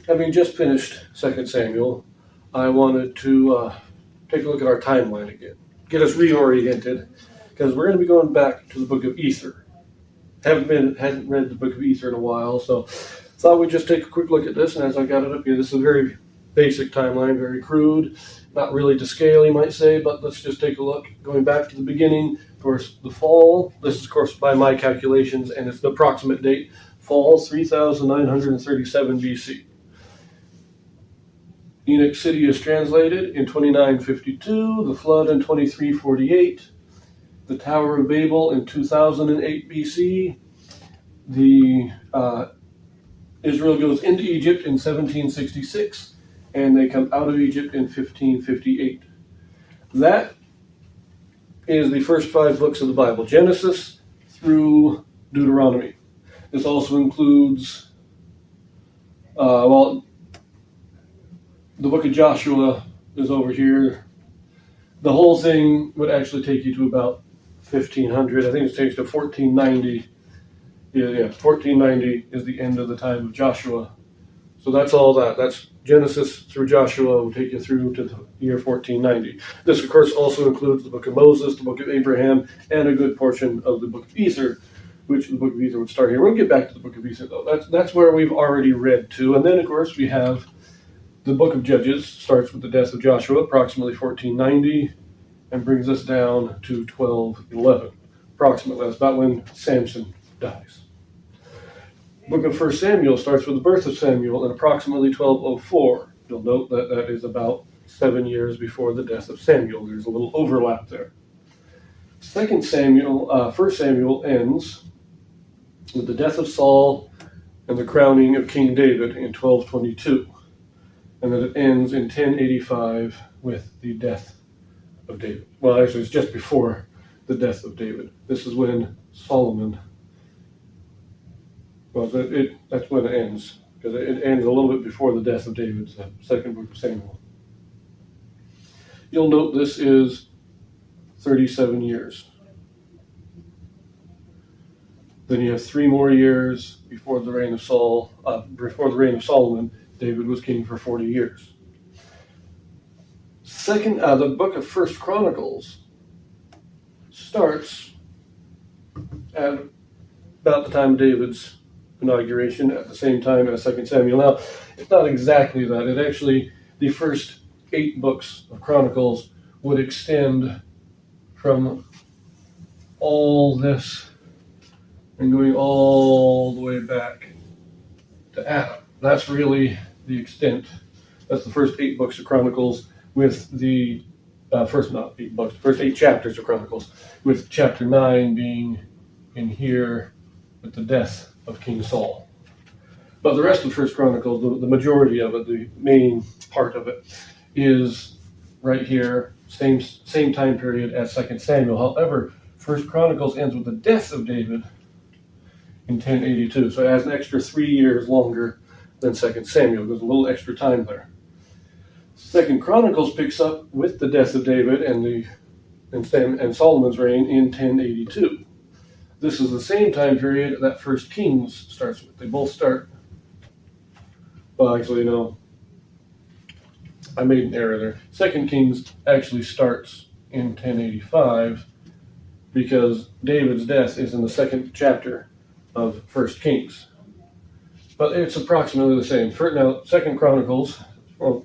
Having just finished 2 Samuel, I wanted to take a look at our timeline again, get us reoriented, because we're going to be going back to the book of Ether. Hadn't read the book of Ether in a while, so thought we'd just take a quick look at this. And as I got it up here, this is a very basic timeline, very crude, not really to scale, you might say, but let's just take a look. Going back to the beginning, of course, the fall. This is, of course, by my calculations, and it's the approximate date. Fall 3937 BC. Enoch City is translated in 2952, the flood in 2348, the Tower of Babel in 2008 BC, Israel goes into Egypt in 1766, and they come out of Egypt in 1558. That is the first 5 books of the Bible, Genesis through Deuteronomy. This also includes, the book of Joshua is over here. The whole thing would actually take you to about 1500. I think it takes to 1490. Yeah, 1490 is the end of the time of Joshua. So that's all that. That's Genesis through Joshua will take you through to the year 1490. This, of course, also includes the book of Moses, the book of Abraham, and a good portion of the book of Ether, which the book of Ether would start here. We'll get back to the book of Ether, though. That's where we've already read to. And then, of course, we have the book of Judges, starts with the death of Joshua, approximately 1490, and brings us down to 1211. Approximately, that's about when Samson dies. Book of 1 Samuel starts with the birth of Samuel in approximately 1204. You'll note that that is about 7 years before the death of Samuel. There's a little overlap there. 1 Samuel ends with the death of Saul and the crowning of King David in 1222. And then it ends in 1085 with the death of David. Well, actually, it's just before the death of David. This is when Solomon, that's when it ends, because it ends a little bit before the death of David, the second book of Samuel. You'll note this is 37 years. Then you have 3 more years before the reign of Solomon. David was king for 40 years. The book of 1 Chronicles starts at about the time of David's inauguration, at the same time as 2 Samuel. Now, it's not exactly that. It actually, the first 8 books of Chronicles would extend from all this and going all the way back to Adam. That's really the extent. That's the first 8 books of Chronicles, with the first 8 chapters of Chronicles, with chapter 9 being in here with the death of King Saul. But the rest of 1 Chronicles, the majority of it, the main part of it, is right here, same time period as 2 Samuel. However, 1 Chronicles ends with the death of David in 1082. So it has an extra 3 years longer than 2 Samuel. There's a little extra time there. 2 Chronicles picks up with the death of David and Solomon's reign in 1082. This is the same time period that 1 Kings starts with. They both start. Well, actually, no. I made an error there. 2 Kings actually starts in 1085 because David's death is in the 2nd chapter of 1 Kings. But it's approximately the same. Now, 2 Chronicles, 1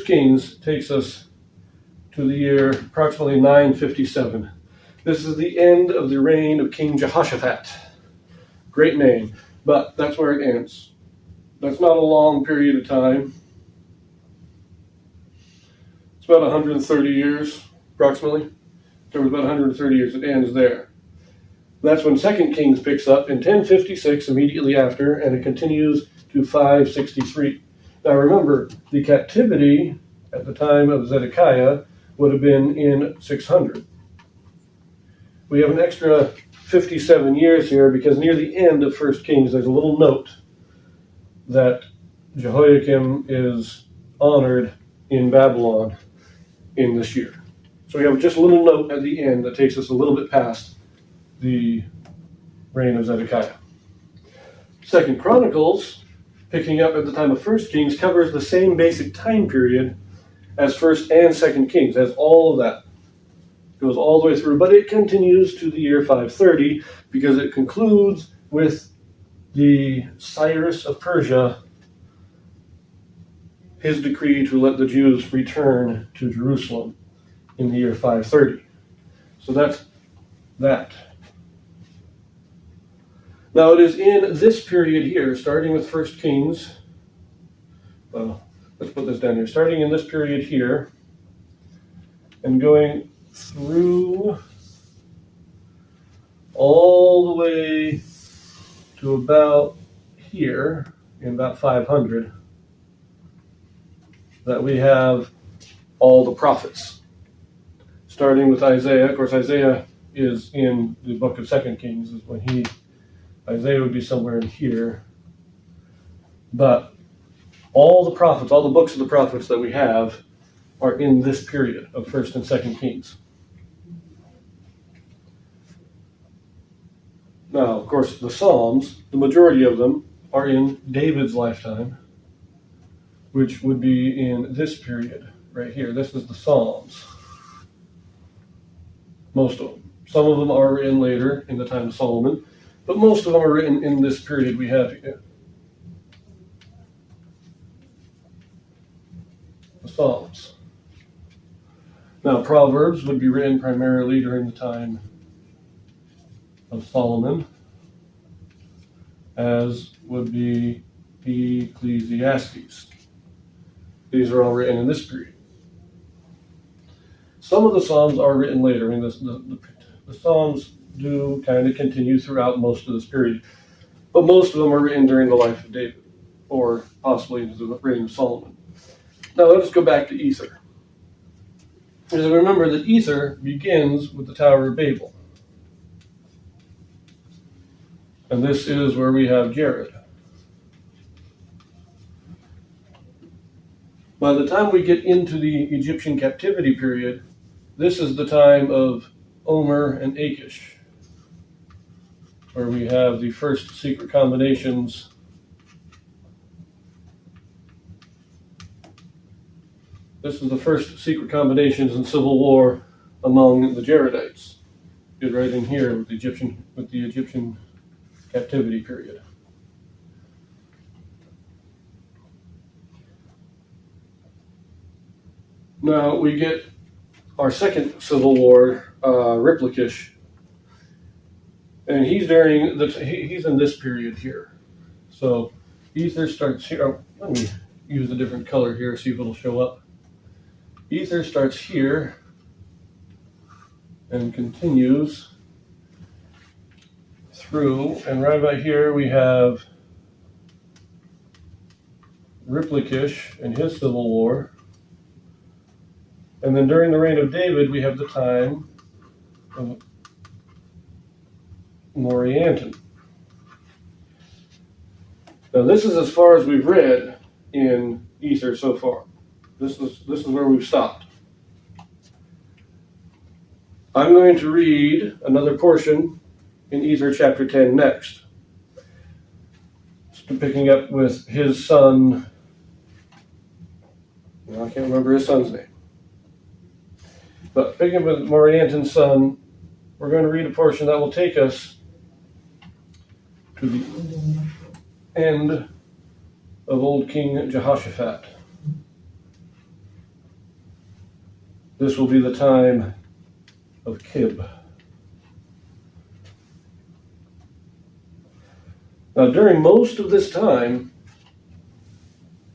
Kings takes us to the year approximately 957. This is the end of the reign of King Jehoshaphat. Great name, but that's where it ends. That's not a long period of time. It's about 130 years, approximately. There was about 130 years. It ends there. That's when 2 Kings picks up in 1056, immediately after, and it continues to 563. Now remember, the captivity at the time of Zedekiah would have been in 600. We have an extra 57 years here because near the end of 1 Kings, there's a little note that Jehoiakim is honored in Babylon in this year. So we have just a little note at the end that takes us a little bit past the reign of Zedekiah. 2 Chronicles picking up at the time of 1 Kings, covers the same basic time period as 1 and 2 Kings, as all of that. Goes all the way through, but it continues to the year 530 because it concludes with the Cyrus of Persia, his decree to let the Jews return to Jerusalem in the year 530. So that's that. Now it is in this period here, starting with 1 Kings, well, let's put this down here, starting in this period here, and going through all the way to about here, in about 500, that we have all the prophets. Starting with Isaiah. Of course, Isaiah is in the book of 2 Kings, is when Isaiah would be somewhere in here. But all the prophets, all the books of the prophets that we have are in this period of 1 and 2 Kings. Now, of course, the Psalms, the majority of them are in David's lifetime, which would be in this period right here. This is the Psalms. Most of them. Some of them are written later in the time of Solomon, but most of them are written in this period we have here. The Psalms. Now, Proverbs would be written primarily during the time of Solomon, as would be Ecclesiastes. These are all written in this period. Some of the Psalms are written later. I mean, the Psalms do kind of continue throughout most of this period, but most of them are written during the life of David, or possibly into the reign of Solomon. Now let us go back to Ether. Because remember that Ether begins with the Tower of Babel. And this is where we have Jared. By the time we get into the Egyptian captivity period, this is the time of Omer and Achish, where we have the first secret combinations This is the first secret combinations in civil war among the Jaredites. It's right in here with the Egyptian captivity period. Now we get our second civil war, Riplikish, and he's in this period here. So Ether starts here. Oh, let me use a different color here, see if it'll show up. Ether starts here and continues through, and right about here we have Riplikish and his civil war. And then during the reign of David, we have the time of Morianton. Now this is as far as we've read in Ether so far. This is where we've stopped. I'm going to read another portion in Ether chapter 10 next. Picking up with his son. Well, I can't remember his son's name. But picking up with Morianton's son, we're going to read a portion that will take us to the end of old King Jehoshaphat. This will be the time of Kib. Now, during most of this time,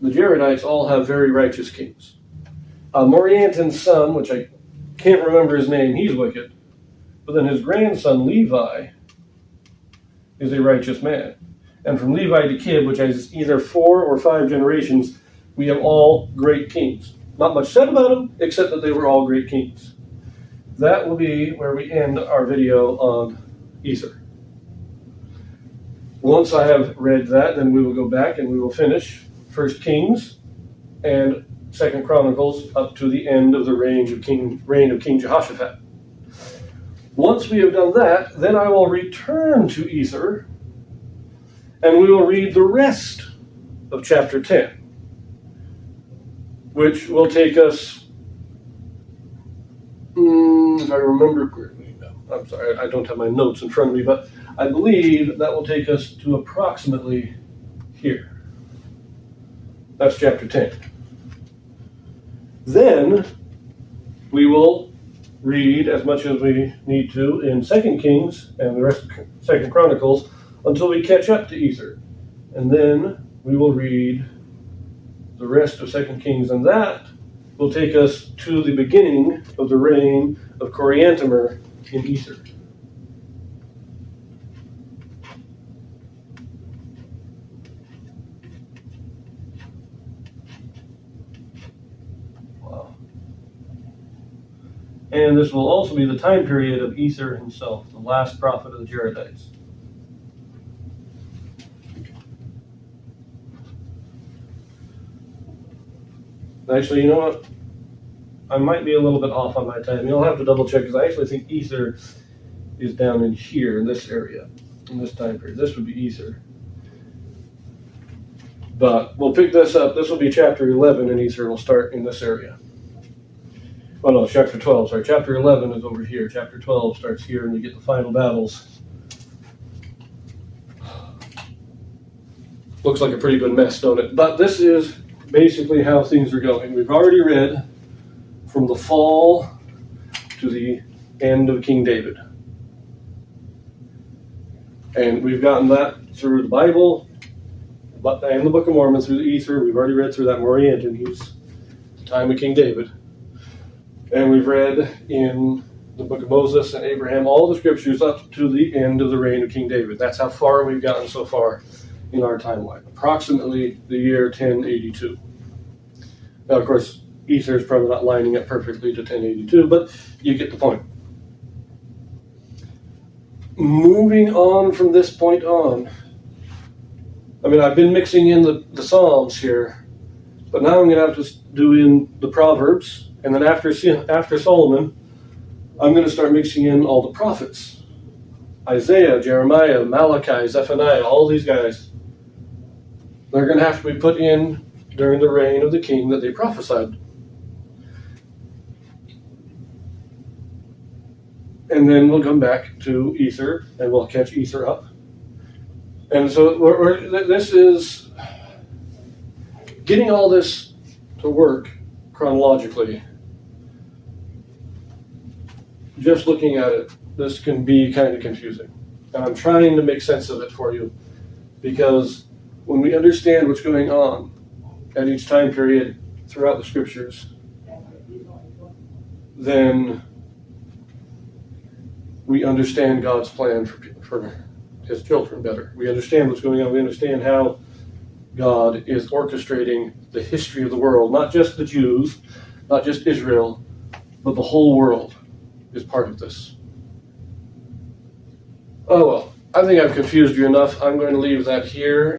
the Jaredites all have very righteous kings. Morianton's son, which I can't remember his name, he's wicked. But then his grandson, Levi, is a righteous man. And from Levi to Kib, which is either 4 or 5 generations, we have all great kings. Not much said about them, except that they were all great kings. That will be where we end our video on Ether. Once I have read that, then we will go back and we will finish 1 Kings and 2 Chronicles up to the end of the reign of King Jehoshaphat. Once we have done that, then I will return to Ether and we will read the rest of chapter 10, which will take us, if I remember correctly, no, I'm sorry, I don't have my notes in front of me, but I believe that will take us to approximately here. That's chapter 10. Then we will read as much as we need to in 2 Kings and the rest of 2 Chronicles until we catch up to Ether. And then we will read the rest of 2 Kings, and that will take us to the beginning of the reign of Coriantumr in Ether. Wow. And this will also be the time period of Ether himself, the last prophet of the Jaredites. Actually, you know what? I might be a little bit off on my time. You'll have to double check because I actually think Ether is down in here, in this area, in this time period. This would be Ether. But we'll pick this up. This will be chapter 11 in Ether. We'll start in this area. Oh no, chapter 12. Sorry, chapter 11 is over here. Chapter 12 starts here, and you get the final battles. Looks like a pretty good mess, don't it? But this is basically how things are going. We've already read from the fall to the end of King David. And we've gotten that through the Bible and the Book of Mormon, through the Ether. We've already read through that Morianton. He's the time of King David. And we've read in the Book of Moses and Abraham all the scriptures up to the end of the reign of King David. That's how far we've gotten so far in our timeline, approximately the year 1082. Now, of course, Ether is probably not lining up perfectly to 1082, but you get the point. Moving on from this point on, I mean, I've been mixing in the Psalms here, but now I'm going to have to do in the Proverbs, and then after Solomon, I'm going to start mixing in all the prophets. Isaiah, Jeremiah, Malachi, Zephaniah, all these guys. They're going to have to be put in during the reign of the king that they prophesied. And then we'll come back to Ether, and we'll catch Ether up. And so this is getting all this to work chronologically. Just looking at it, this can be kind of confusing. And I'm trying to make sense of it for you, because when we understand what's going on at each time period throughout the scriptures, then we understand God's plan for his children better. We understand what's going on. We understand how God is orchestrating the history of the world, not just the Jews, not just Israel, but the whole world is part of this. Oh well, I think I've confused you enough. I'm going to leave that here.